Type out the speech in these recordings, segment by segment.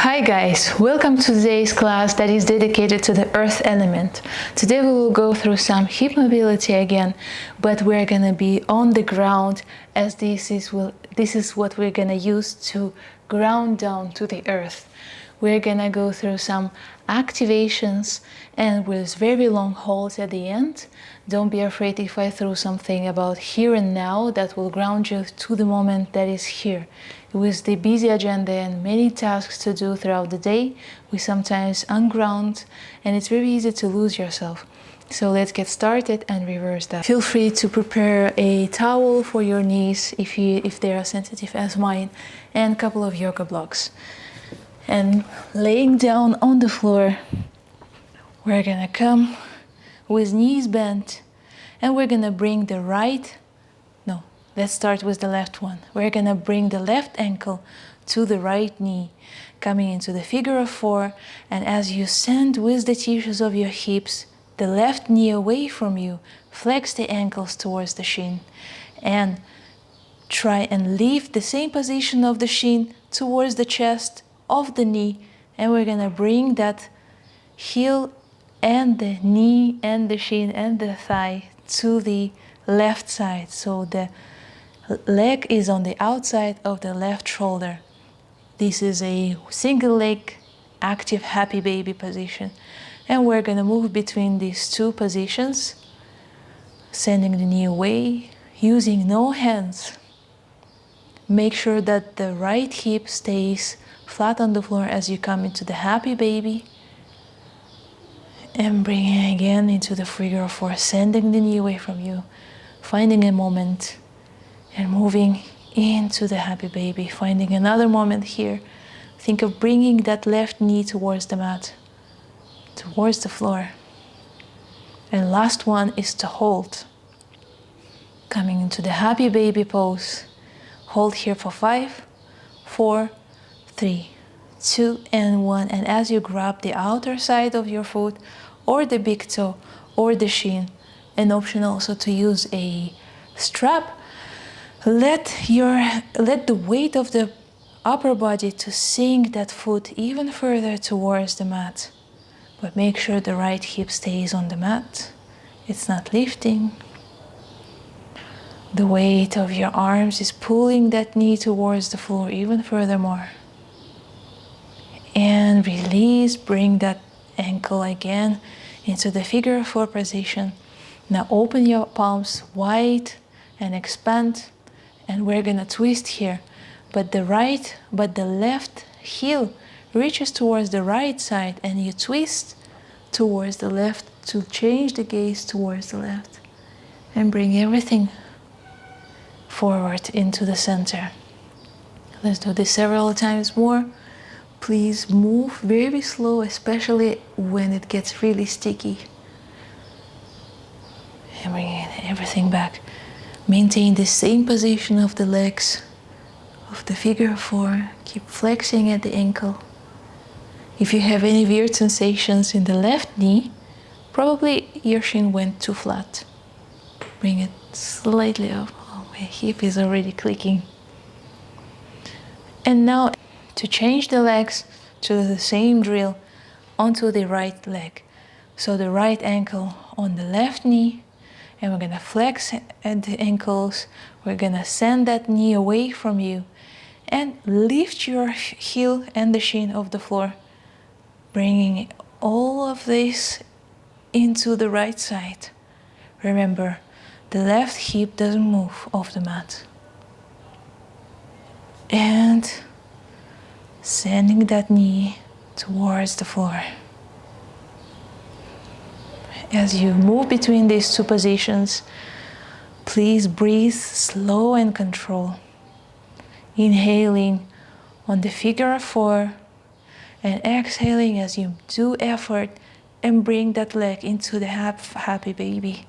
Hi guys, welcome to today's class that is dedicated to the earth element. Today we will go through some hip mobility again, but we're gonna be on the ground as this is what we're gonna use to ground down to the earth. We're gonna go through some activations and with very long holds at the end. Don't be afraid if I throw something about here and now that will ground you to the moment that is here. With the busy agenda and many tasks to do throughout the day, we sometimes unground and it's very easy to lose yourself. So let's get started and reverse that. Feel free to prepare a towel for your knees if they are sensitive as mine, and a couple of yoga blocks. And laying down on the floor, we're gonna come with knees bent and we're gonna bring the let's start with the left one. We're gonna bring the left ankle to the right knee, coming into the figure of four, and as you send with the tissues of your hips the left knee away from you, flex the ankles towards the shin and try and lift the same position of the shin towards the chest of the knee, and we're gonna bring that heel and the knee and the shin and the thigh to the left side, so the leg is on the outside of the left shoulder. This is a single leg active happy baby position, and we're gonna move between these two positions, sending the knee away, using no hands. Make sure that the right hip stays flat on the floor as you come into the happy baby, and bringing again into the figure of four, sending the knee away from you, finding a moment and moving into the happy baby, finding another moment here. Think of bringing that left knee towards the mat, towards the floor. And last one is to hold, coming into the happy baby pose. Hold here for 5, 4, 3, 2, and 1. And as you grab the outer side of your foot or the big toe or the shin, an option also to use a strap, let the weight of the upper body to sink that foot even further towards the mat. But make sure the right hip stays on the mat. It's not lifting. The weight of your arms is pulling that knee towards the floor even furthermore. And release, bring that ankle again into the figure of four position. Now open your palms wide and expand, and we're gonna twist here. But the left heel reaches towards the right side, and you twist towards the left to change the gaze towards the left. And bring everything forward into the center. Let's do this several times more. Please move very slow, especially when it gets really sticky. And bring everything back. Maintain the same position of the legs, of the figure of four. Keep flexing at the ankle. If you have any weird sensations in the left knee, probably your shin went too flat. Bring it slightly up. Oh, my hip is already clicking. And now to change the legs to the same drill onto the right leg. So the right ankle on the left knee, and we're gonna flex at the ankles. We're gonna send that knee away from you and lift your heel and the shin off the floor, bringing all of this into the right side. Remember, the left hip doesn't move off the mat. And sending that knee towards the floor. As you move between these two positions, please breathe slow and control. Inhaling on the figure of four and exhaling as you do effort and bring that leg into the happy baby.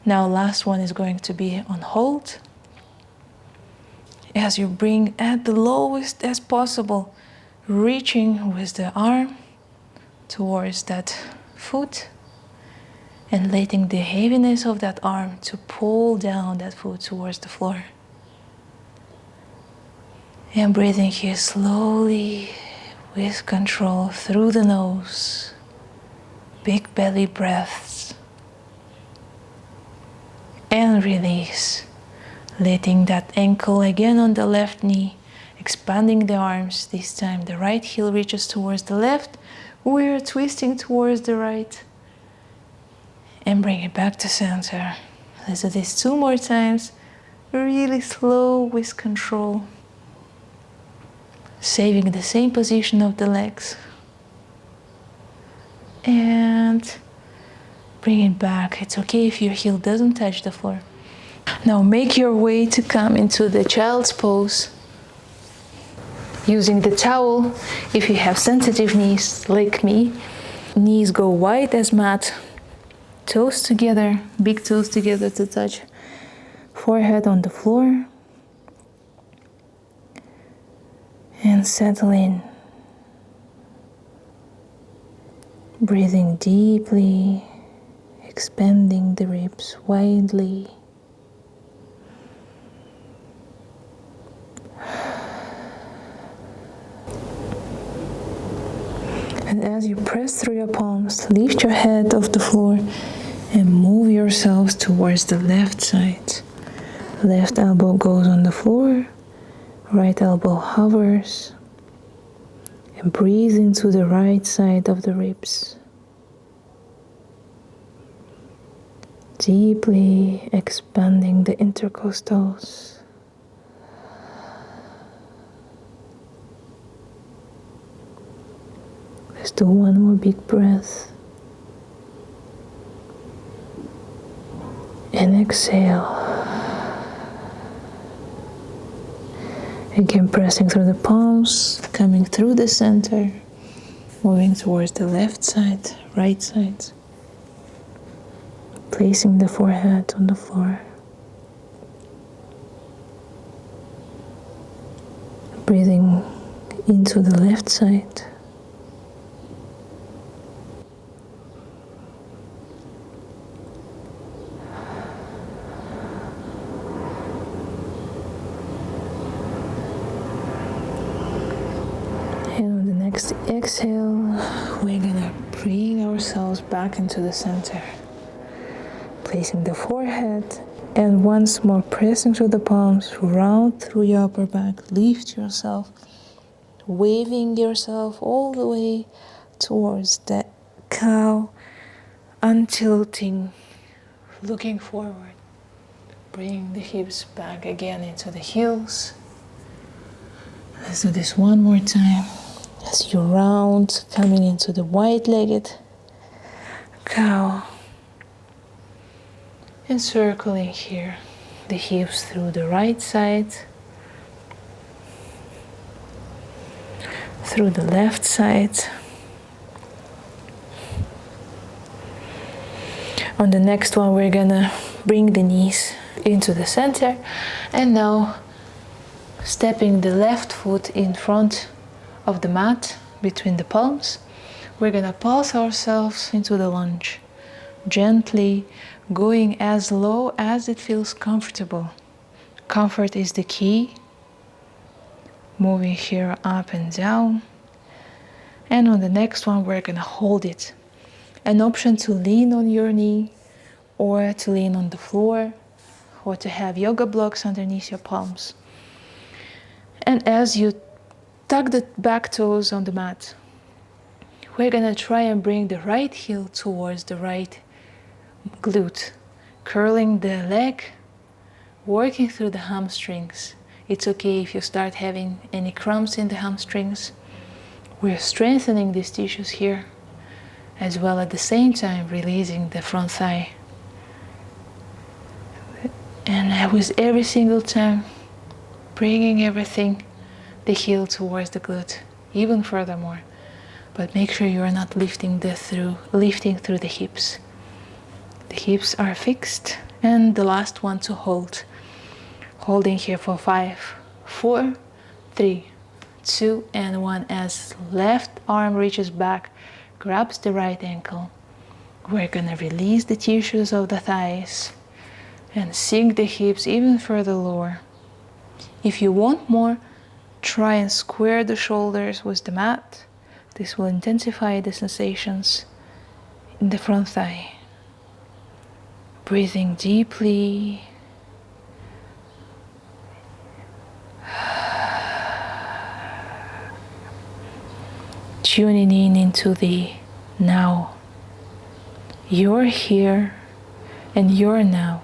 Now last one is going to be on hold. As you bring at the lowest as possible, reaching with the arm towards that foot and letting the heaviness of that arm to pull down that foot towards the floor. And breathing here slowly with control through the nose. Big belly breaths. And release. Letting that ankle again on the left knee. Expanding the arms. This time the right heel reaches towards the left. We're twisting towards the right. And bring it back to center. Let's do this 2 more times. Really slow with control. Saving the same position of the legs. And bring it back. It's okay if your heel doesn't touch the floor. Now make your way to come into the child's pose. Using the towel, if you have sensitive knees like me, knees go wide as mat, toes together, big toes together to touch, forehead on the floor, and settle in. Breathing deeply, expanding the ribs widely. And as you press through your palms, lift your head off the floor and move yourselves towards the left side. Left elbow goes on the floor, right elbow hovers, and breathe into the right side of the ribs. Deeply expanding the intercostals. Let's do one more big breath. And exhale. Again, pressing through the palms, coming through the center, moving towards the left side, right side. Placing the forehead on the floor. Breathing into the left side. And on the next exhale, we're gonna bring ourselves back into the center. Placing the forehead and once more pressing through the palms, round through your upper back, lift yourself, waving yourself all the way towards the cow, untilting, looking forward, bringing the hips back again into the heels. Let's do this one more time. As you round, coming into the wide-legged cow. And circling here, the hips through the right side, through the left side. On the next one, we're gonna bring the knees into the center, and now stepping the left foot in front of the mat between the palms, we're gonna pulse ourselves into the lunge, gently going as low as it feels comfortable. Comfort is the key. Moving here up and down. And on the next one, we're gonna hold it. An option to lean on your knee, or to lean on the floor, or to have yoga blocks underneath your palms. And as you tuck the back toes on the mat, we're gonna try and bring the right heel towards the right glute, curling the leg, working through the hamstrings. It's okay if you start having any cramps in the hamstrings. We're strengthening these tissues here, as well at the same time releasing the front thigh. And with every single time, bringing everything, the heel towards the glute, even furthermore. But make sure you are not lifting through the hips. The hips are fixed. And the last one to hold. Holding here for 5, 4, 3, 2, and 1. As left arm reaches back, grabs the right ankle. We're gonna release the tissues of the thighs and sink the hips even further lower. If you want more, Try and square the shoulders with the mat. This will intensify the sensations in the front thigh. Breathing deeply. Tuning in into the now. You're here and you're now.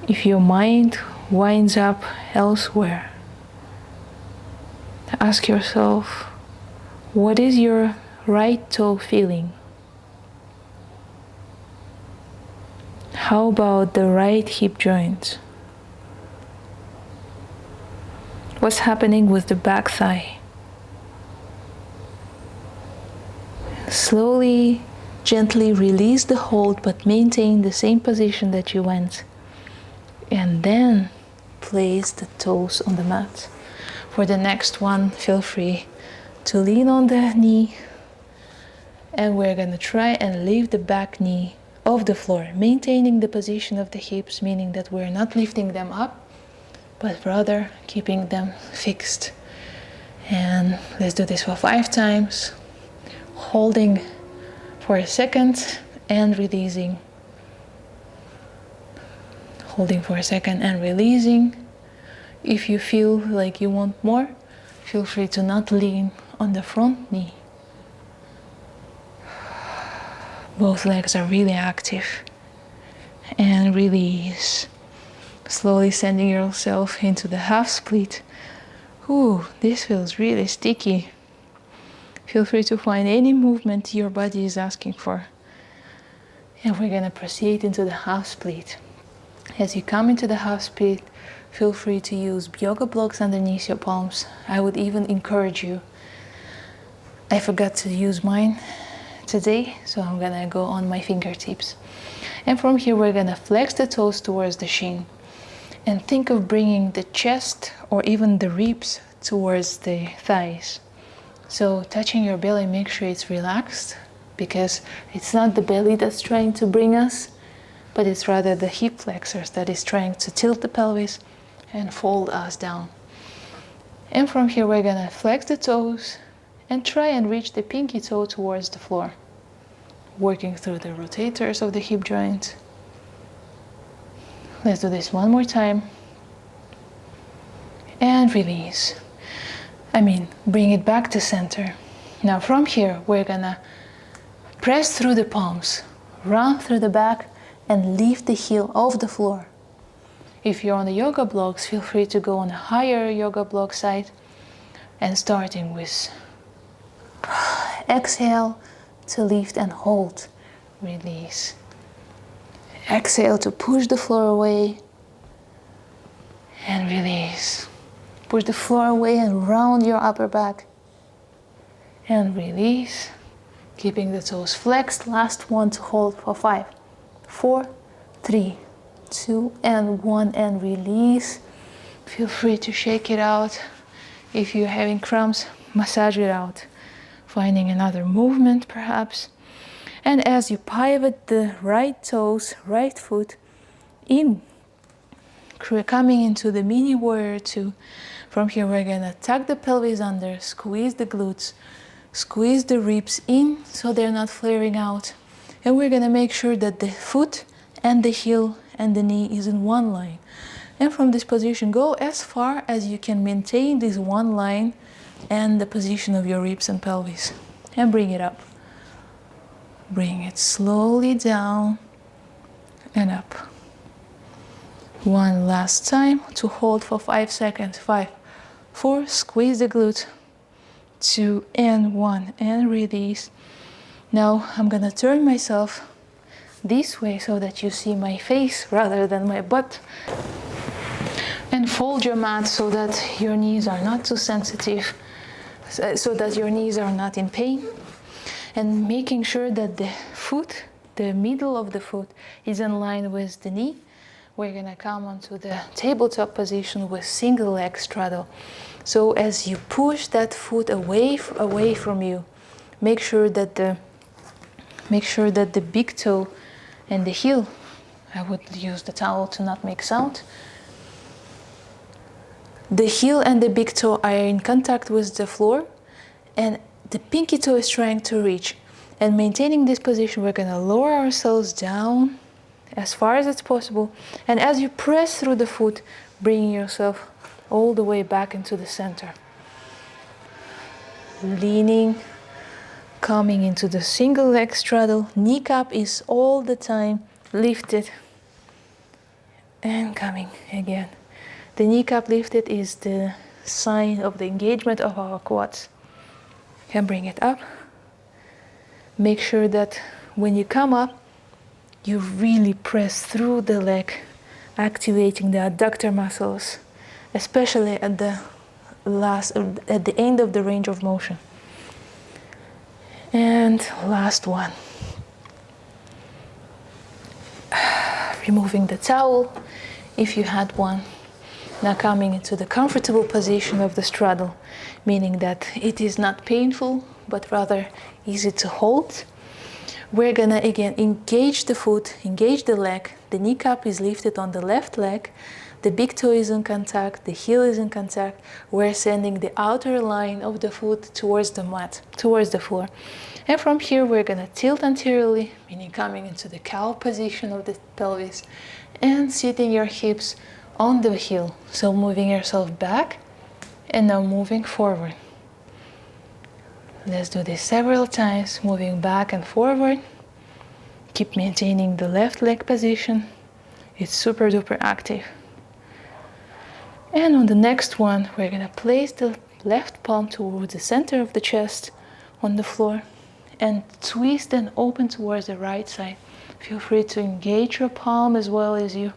If your mind winds up elsewhere, ask yourself, what is your right toe feeling? How about the right hip joint? What's happening with the back thigh? Slowly, gently release the hold, but maintain the same position that you went. And then place the toes on the mat. For the next one, feel free to lean on the knee. And we're gonna try and leave the back knee off the floor, maintaining the position of the hips, meaning that we're not lifting them up, but rather keeping them fixed. And let's do this for 5 times. Holding for a second and releasing. Holding for a second and releasing. If you feel like you want more, feel free to not lean on the front knee. Both legs are really active. And release. Slowly sending yourself into the half split. Ooh, this feels really sticky. Feel free to find any movement your body is asking for. And we're gonna proceed into the half split. As you come into the half split, feel free to use yoga blocks underneath your palms. I would even encourage you. I forgot to use mine today, so I'm gonna go on my fingertips. And from here, we're gonna flex the toes towards the shin. And think of bringing the chest or even the ribs towards the thighs. So touching your belly, make sure it's relaxed, because it's not the belly that's trying to bring us, but it's rather the hip flexors that is trying to tilt the pelvis and fold us down. And from here, we're gonna flex the toes and try and reach the pinky toe towards the floor, working through the rotators of the hip joint. Let's do this one more time. And release. Bring it back to center. Now from here, we're gonna press through the palms, run through the back, and lift the heel off the floor. If you're on the yoga blocks, feel free to go on a higher yoga block side, and starting with exhale to lift and hold, release. Exhale to push the floor away and release. Push the floor away and round your upper back and release. Keeping the toes flexed. Last one to hold for 5, 4, 3, 2, and 1, and release. Feel free to shake it out. If you're having cramps, massage it out. Finding another movement perhaps. And as you pivot the right toes, right foot in, coming into the mini warrior 2. From here, we're gonna tuck the pelvis under, squeeze the glutes, squeeze the ribs in so they're not flaring out. And we're gonna make sure that the foot and the heel and the knee is in one line. And from this position, go as far as you can maintain this one line and the position of your ribs and pelvis. And bring it up. Bring it slowly down and up. One last time to hold for 5 seconds. 5, 4, squeeze the glute. 2 and 1, and release. Now I'm gonna turn myself this way so that you see my face rather than my butt. And fold your mat so that your knees are not too sensitive, so that your knees are not in pain. And making sure that the foot, the middle of the foot, is in line with the knee. We're gonna come onto the tabletop position with single leg straddle. So as you push that foot away from you, make sure that the big toe and the heel, I would use the towel to not make sound, The heel and the big toe are in contact with the floor, and the pinky toe is trying to reach. And maintaining this position, we're gonna lower ourselves down as far as it's possible. And as you press through the foot, bringing yourself all the way back into the center. Leaning, coming into the single leg straddle. Kneecap is all the time lifted. And coming again. The kneecap lifted is the sign of the engagement of our quads. Can bring it up. Make sure that when you come up, you really press through the leg, activating the adductor muscles, especially at the end of the range of motion. And last one. Removing the towel, if you had one. Now coming into the comfortable position of the straddle, meaning that it is not painful, but rather easy to hold. We're gonna again engage the foot, engage the leg. The kneecap is lifted on the left leg. The big toe is in contact, the heel is in contact. We're sending the outer line of the foot towards the mat, towards the floor. And from here, we're gonna tilt anteriorly, meaning coming into the cow position of the pelvis, and sitting your hips on the heel. So moving yourself back, and now moving forward. Let's do this several times, moving back and forward. Keep maintaining the left leg position. It's super duper active. And on the next one, we're gonna place the left palm towards the center of the chest on the floor and twist and open towards the right side. Feel free to engage your palm as well as you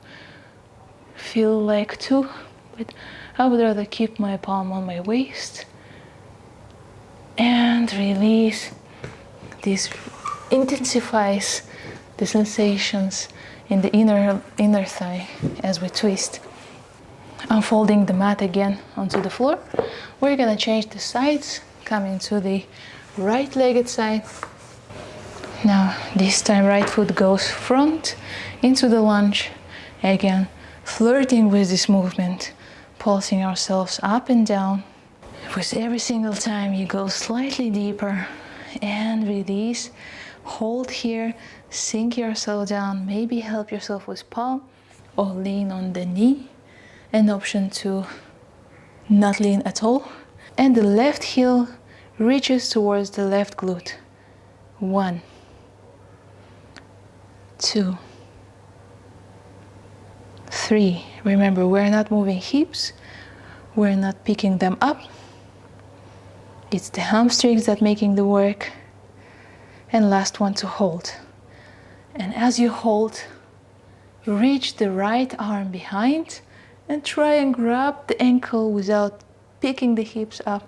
feel like to, but I would rather keep my palm on my waist. And release. This intensifies the sensations in the inner thigh as we twist. Unfolding the mat again onto the floor. We're gonna change the sides, coming to the right-legged side. Now, this time right foot goes front into the lunge. Again, flirting with this movement, pulsing ourselves up and down. With every single time you go slightly deeper and release. Hold here, sink yourself down, maybe help yourself with palm or lean on the knee. An option to not lean at all. And the left heel reaches towards the left glute. 1, 2, 3. Remember, we're not moving hips. We're not picking them up. It's the hamstrings that making the work. And last one to hold. And as you hold, reach the right arm behind and try and grab the ankle without picking the hips up.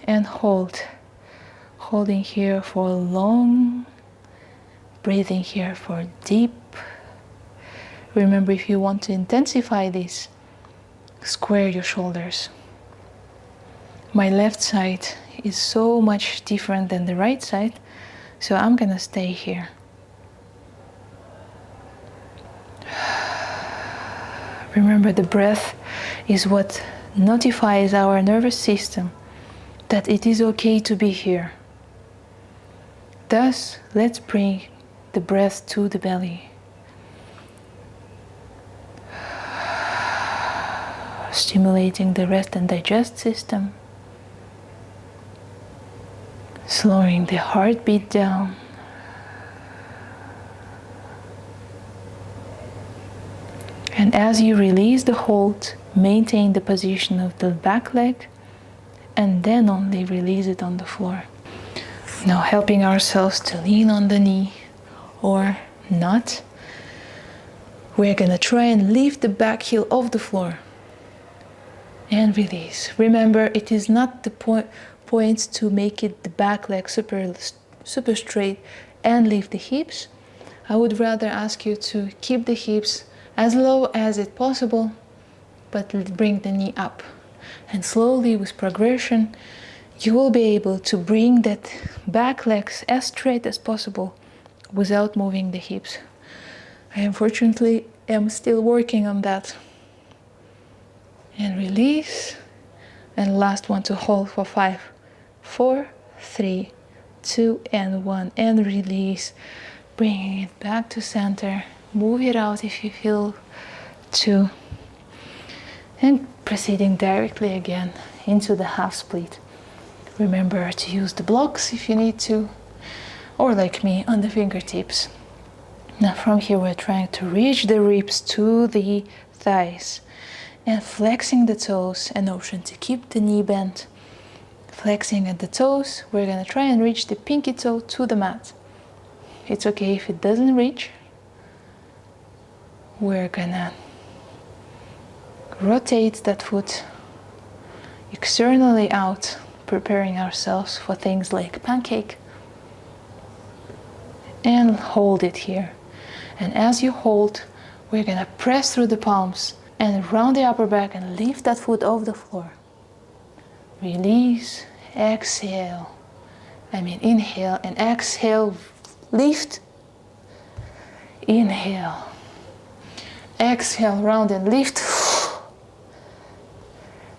And hold. Holding here for long. Breathing here for deep. Remember, if you want to intensify this, square your shoulders. My left side is so much different than the right side, so I'm gonna stay here. Remember, the breath is what notifies our nervous system that it is okay to be here. Thus, let's bring the breath to the belly. Stimulating the rest and digest system. Slowing the heartbeat down. And as you release the hold, maintain the position of the back leg and then only release it on the floor. Now helping ourselves to lean on the knee or not. We're gonna try and lift the back heel off the floor and release. Remember, it is not the point to make it the back leg super straight and lift the hips. I would rather ask you to keep the hips as low as it possible, but bring the knee up. And slowly, with progression, you will be able to bring that back legs as straight as possible without moving the hips. I unfortunately am still working on that. and release. And last one to hold for 5, 4, 3, 2, and 1, and release. Bringing it back to center. Move it out if you feel to. And proceeding directly again into the half split. Remember to use the blocks if you need to, or like me, on the fingertips. Now from here we're trying to reach the ribs to the thighs and flexing the toes, an option to keep the knee bent. Flexing at the toes, we're gonna try and reach the pinky toe to the mat. It's okay if it doesn't reach. We're gonna rotate that foot externally out, preparing ourselves for things like pancake. And hold it here. And as you hold, we're gonna press through the palms and round the upper back and lift that foot off the floor. Release, exhale. Inhale and exhale, lift. Inhale. Exhale, round and lift.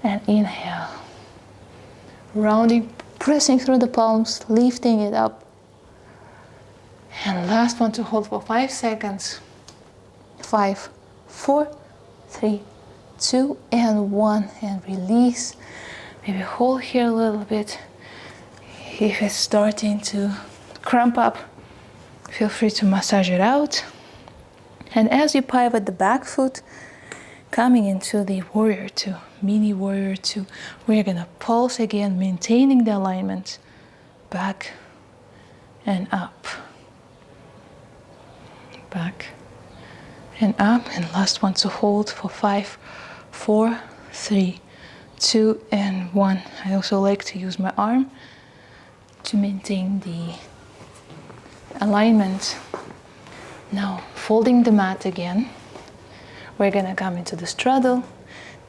And inhale. Rounding, pressing through the palms, lifting it up. And last one to hold for 5 seconds. 5, 4, 3, 2, and 1. And release. Maybe hold here a little bit. If it's starting to cramp up, feel free to massage it out. And as you pivot the back foot, coming into the warrior two, mini warrior two, we're gonna pulse again, maintaining the alignment. Back and up. Back and up. And last one to hold for 5, 4, 3, 2, and 1. I also like to use my arm to maintain the alignment. Now, folding the mat again, we're gonna come into the straddle.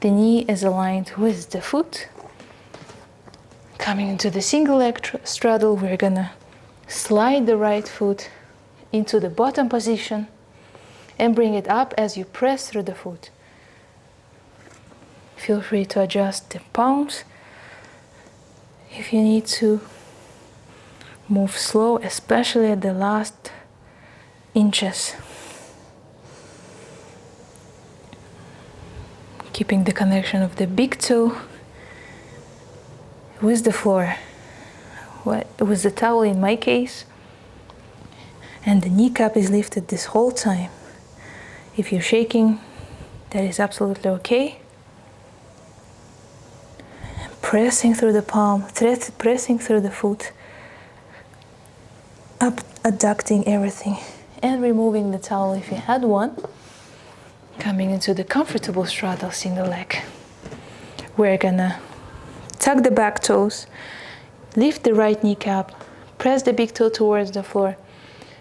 The knee is aligned with the foot. Coming into the single leg straddle, we're gonna slide the right foot into the bottom position and bring it up as you press through the foot. Feel free to adjust the palms if you need to. Move slow, especially at the last inches. Keeping the connection of the big toe with the floor, with the towel in my case, and the kneecap is lifted this whole time. If you're shaking, that is absolutely okay. Pressing through the palm, pressing through the foot, adducting everything, and removing the towel if you had one. Coming into the comfortable straddle single leg. We're gonna tuck the back toes, lift the right kneecap, press the big toe towards the floor,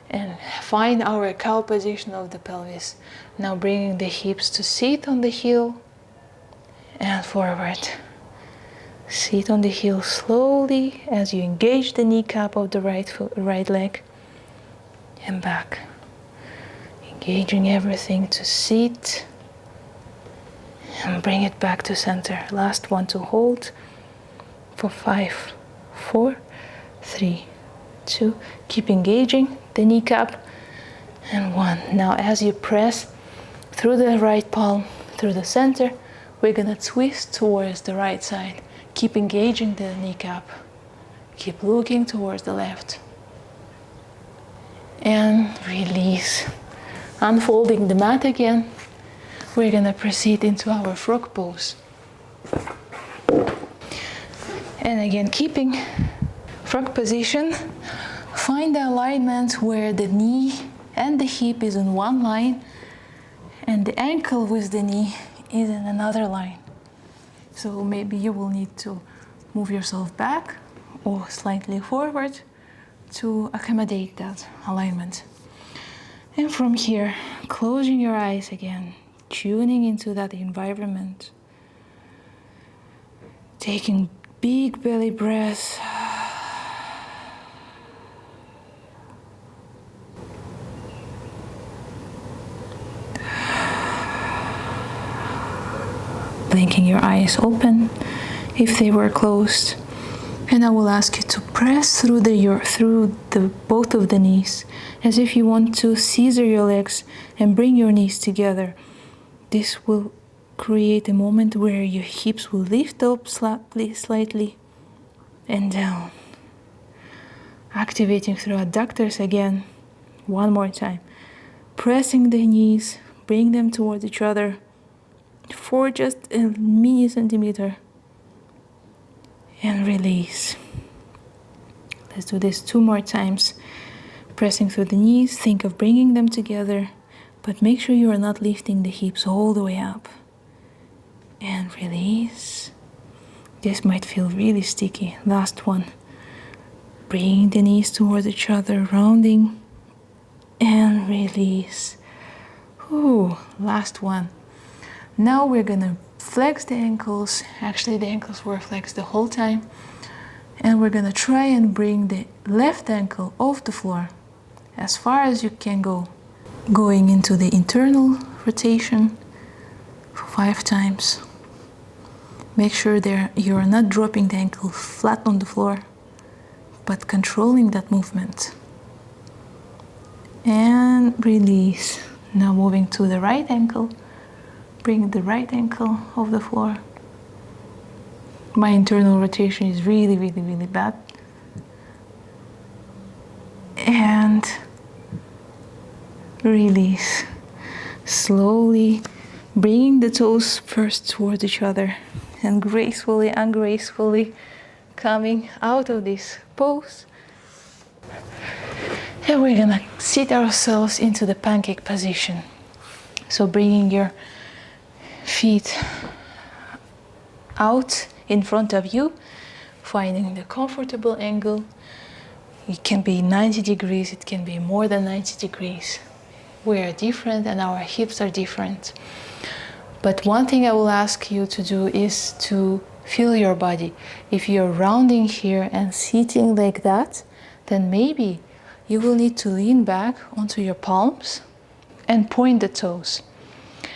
and find our cow position of the pelvis. Now bringing the hips to sit on the heel and forward. Sit on the heel slowly as you engage the kneecap of the right leg, and back. Engaging everything to sit and bring it back to center. Last one to hold for 5, 4, 3, 2. Keep engaging the kneecap, and 1. Now as you press through the right palm, through the center, we're gonna twist towards the right side. Keep engaging the kneecap. Keep looking towards the left. And release. Unfolding the mat again, we're gonna proceed into our frog pose. And again, keeping frog position, find the alignment where the knee and the hip is in one line and the ankle with the knee is in another line. So maybe you will need to move yourself back or slightly forward to accommodate that alignment. And from here, closing your eyes again, tuning into that environment, taking big belly breaths. Blinking your eyes open if they were closed. And I will ask you to press through the both of the knees, as if you want to scissor your legs and bring your knees together. This will create a moment where your hips will lift up slightly and down. Activating through adductors again. One more time. Pressing the knees, bring them towards each other for just a mini centimeter. And release. Let's do this 2 more times. Pressing through the knees, think of bringing them together, but make sure you are not lifting the hips all the way up. And release. This might feel really sticky. Last one. Bring the knees towards each other, rounding, and release. Ooh, last one. Now we're gonna flex the ankles. Actually, the ankles were flexed the whole time. And we're gonna try and bring the left ankle off the floor as far as you can go. Going into the internal rotation for 5 times. Make sure you are not dropping the ankle flat on the floor, but controlling that movement. And release. Now moving to the right ankle. Bring the right ankle off the floor. My internal rotation is really bad. And release. Slowly bringing the toes first towards each other and gracefully, ungracefully coming out of this pose. And we're gonna sit ourselves into the pancake position. So bringing your feet out in front of you, finding the comfortable angle. It can be 90 degrees, it can be more than 90 degrees. We are different and our hips are different. But one thing I will ask you to do is to feel your body. If you're rounding here and sitting like that, then maybe you will need to lean back onto your palms and point the toes.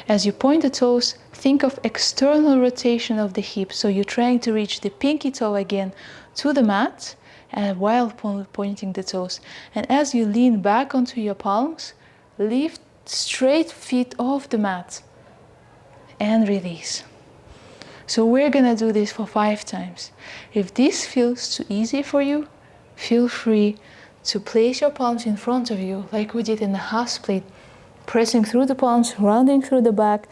As you point the toes, think of external rotation of the hips. So you're trying to reach the pinky toe again to the mat and while pointing the toes. And as you lean back onto your palms, lift straight feet off the mat and release. So we're gonna do this for 5 times. If this feels too easy for you, feel free to place your palms in front of you like we did in the half split, pressing through the palms, rounding through the back,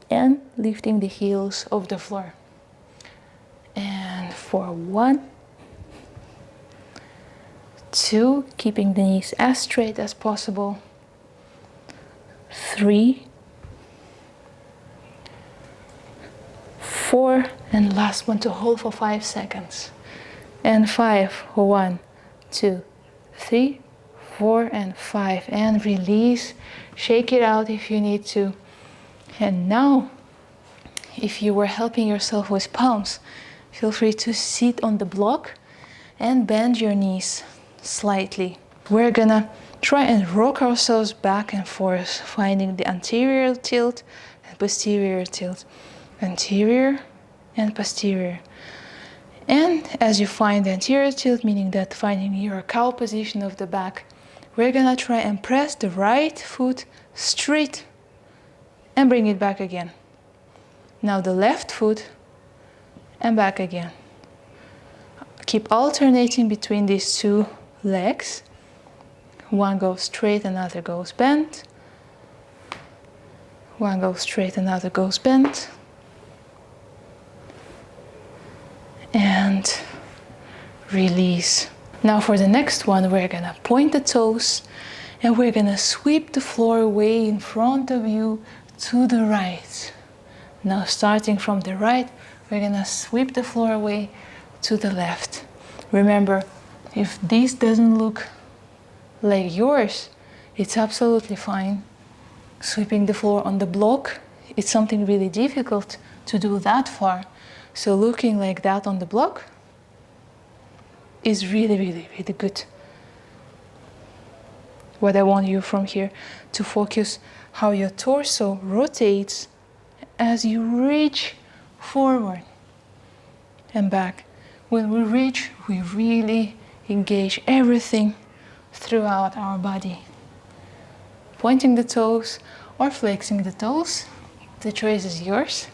and lifting the heels off the floor. And for 1, 2, keeping the knees as straight as possible. 3, 4, and last one to hold for 5 seconds. And 5, 1, 2, 3, 4, and 5, and release. Shake it out if you need to. And now, if you were helping yourself with palms, feel free to sit on the block and bend your knees slightly. We're gonna try and rock ourselves back and forth, finding the anterior tilt and posterior tilt. Anterior and posterior. And as you find the anterior tilt, meaning that finding your cow position of the back, we're gonna try and press the right foot straight and bring it back again. Now the left foot and back again. Keep alternating between these 2 legs. One goes straight, another goes bent. One goes straight, another goes bent. And release. Now for the next one, we're gonna point the toes and we're gonna sweep the floor away in front of you to the right. Now starting from the right, we're gonna sweep the floor away to the left. Remember, if this doesn't look like yours, it's absolutely fine. Sweeping the floor on the block, it's something really difficult to do that far. So looking like that on the block is really good. What I want you from here to focus how your torso rotates as you reach forward and back. When we reach, we really engage everything throughout our body. Pointing the toes or flexing the toes, the choice is yours.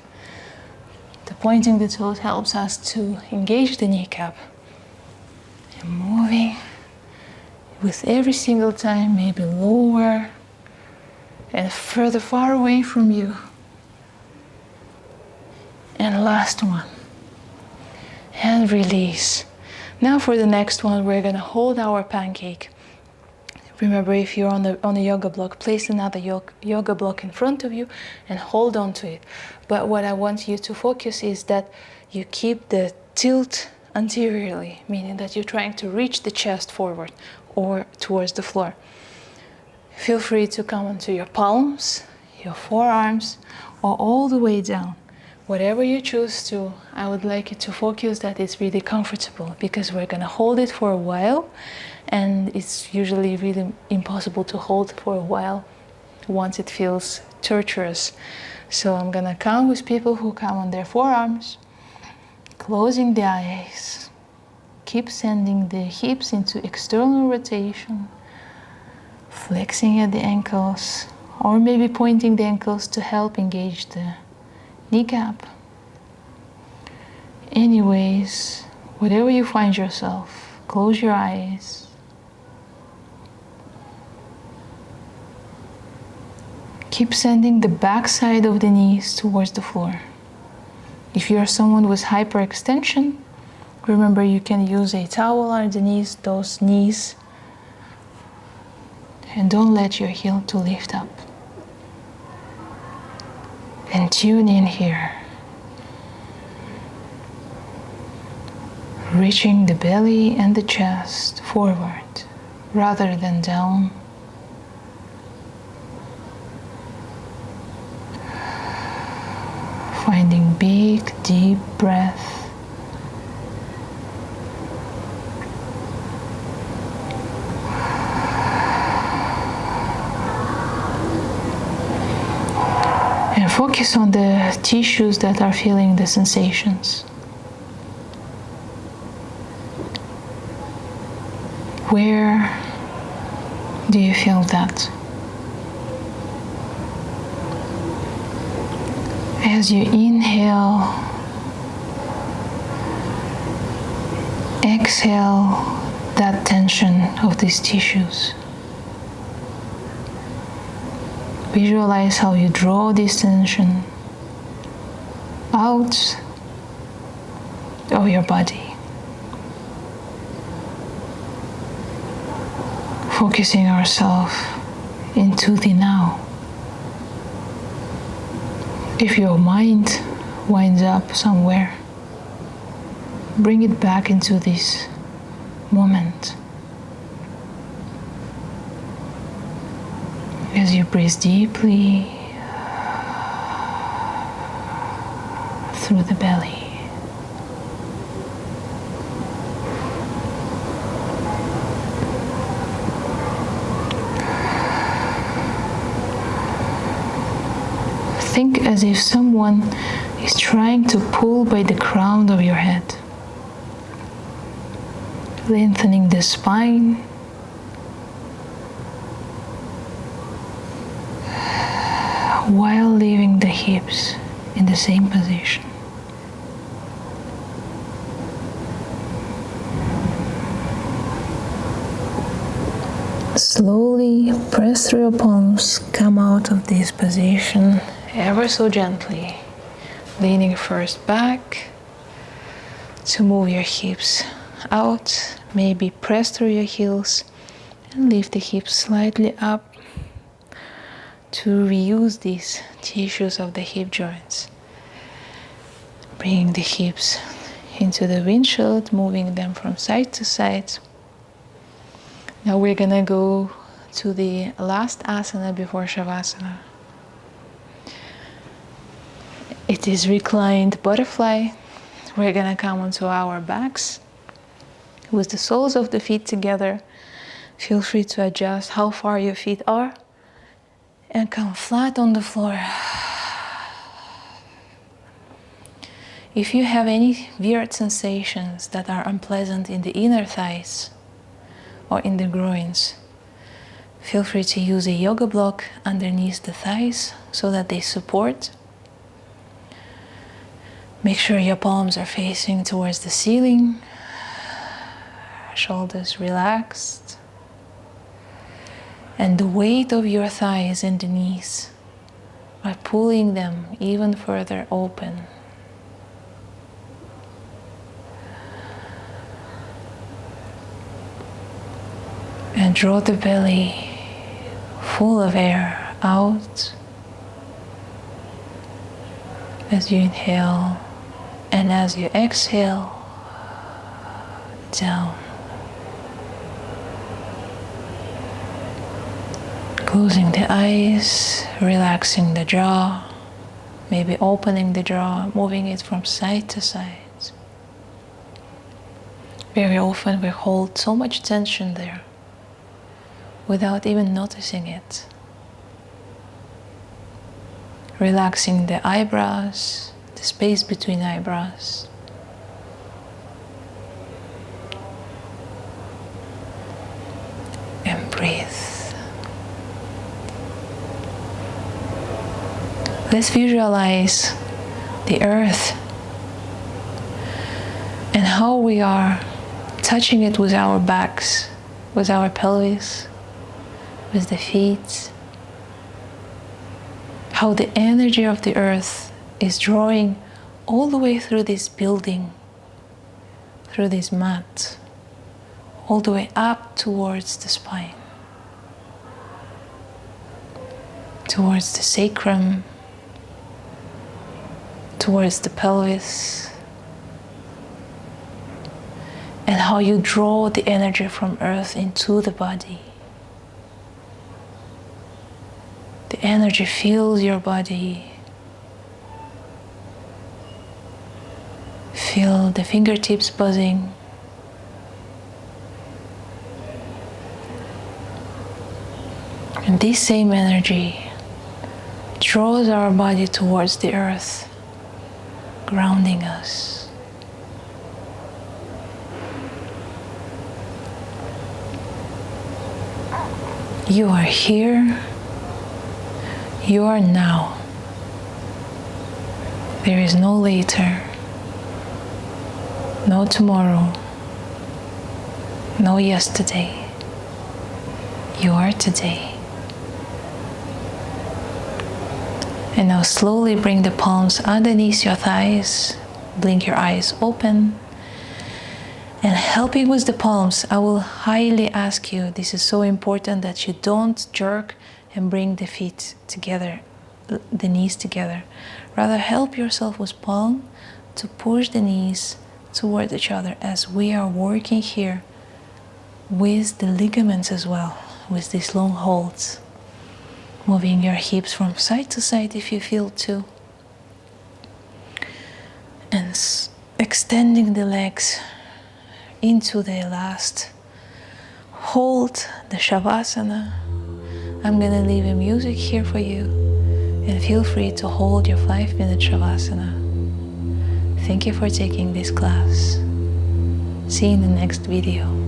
The pointing the toes helps us to engage the kneecap. And moving with every single time, maybe lower and further far away from you. And last one. And release. Now for the next one, we're gonna hold our pancake. Remember, if you're on a yoga block, place another yoga block in front of you and hold on to it. But what I want you to focus is that you keep the tilt anteriorly, meaning that you're trying to reach the chest forward or towards the floor. Feel free to come onto your palms, your forearms, or all the way down. Whatever you choose to, I would like you to focus that it's really comfortable, because we're gonna hold it for a while, and it's usually really impossible to hold for a while once it feels torturous. So I'm gonna count with people who come on their forearms, closing the eyes. Keep sending the hips into external rotation, flexing at the ankles, or maybe pointing the ankles to help engage the kneecap. Anyways, whatever you find yourself, close your eyes. Keep sending the back side of the knees towards the floor. If you are someone with hyperextension, remember you can use a towel underneath those knees, and don't let your heel to lift up. And tune in here, reaching the belly and the chest forward rather than down. Finding big, deep breath. And focus on the tissues that are feeling the sensations. Where do you feel that? As you inhale, exhale that tension of these tissues. Visualize how you draw this tension out of your body. Focusing ourselves into the now. If your mind winds up somewhere, bring it back into this moment. As you breathe deeply through the belly. Think as if someone is trying to pull by the crown of your head, lengthening the spine, while leaving the hips in the same position. Slowly press through your palms, come out of this position ever so gently, leaning first back to move your hips out, maybe press through your heels and lift the hips slightly up to reuse these tissues of the hip joints. Bringing the hips into the windshield, moving them from side to side. Now we're gonna go to the last asana before Savasana. It is reclined butterfly. We're gonna come onto our backs with the soles of the feet together. Feel free to adjust how far your feet are and come flat on the floor. If you have any weird sensations that are unpleasant in the inner thighs or in the groins, feel free to use a yoga block underneath the thighs so that they support. Make sure your palms are facing towards the ceiling, shoulders relaxed, and the weight of your thighs and the knees are pulling them even further open. And draw the belly full of air out as you inhale, and as you exhale, down. Closing the eyes, relaxing the jaw, maybe opening the jaw, moving it from side to side. Very often we hold so much tension there without even noticing it. Relaxing the eyebrows, the space between eyebrows. And breathe. Let's visualize the earth and how we are touching it with our backs, with our pelvis, with the feet. How the energy of the earth is drawing all the way through this building, through this mat, all the way up towards the spine, towards the sacrum, towards the pelvis, and how you draw the energy from earth into the body. The energy fills your body. Feel the fingertips buzzing. And this same energy draws our body towards the earth, grounding us. You are here. You are now. There is no later, no tomorrow, no yesterday. You are today. And now slowly bring the palms underneath your thighs, blink your eyes open. And helping with the palms, I will highly ask you, this is so important, that you don't jerk and bring the feet together, the knees together. Rather help yourself with palm to push the knees toward each other as we are working here with the ligaments as well, with these long holds. Moving your hips from side to side if you feel to. And extending the legs into the last hold, the Savasana. I'm gonna leave a music here for you, and feel free to hold your 5-minute Savasana. Thank you for taking this class. See you in the next video.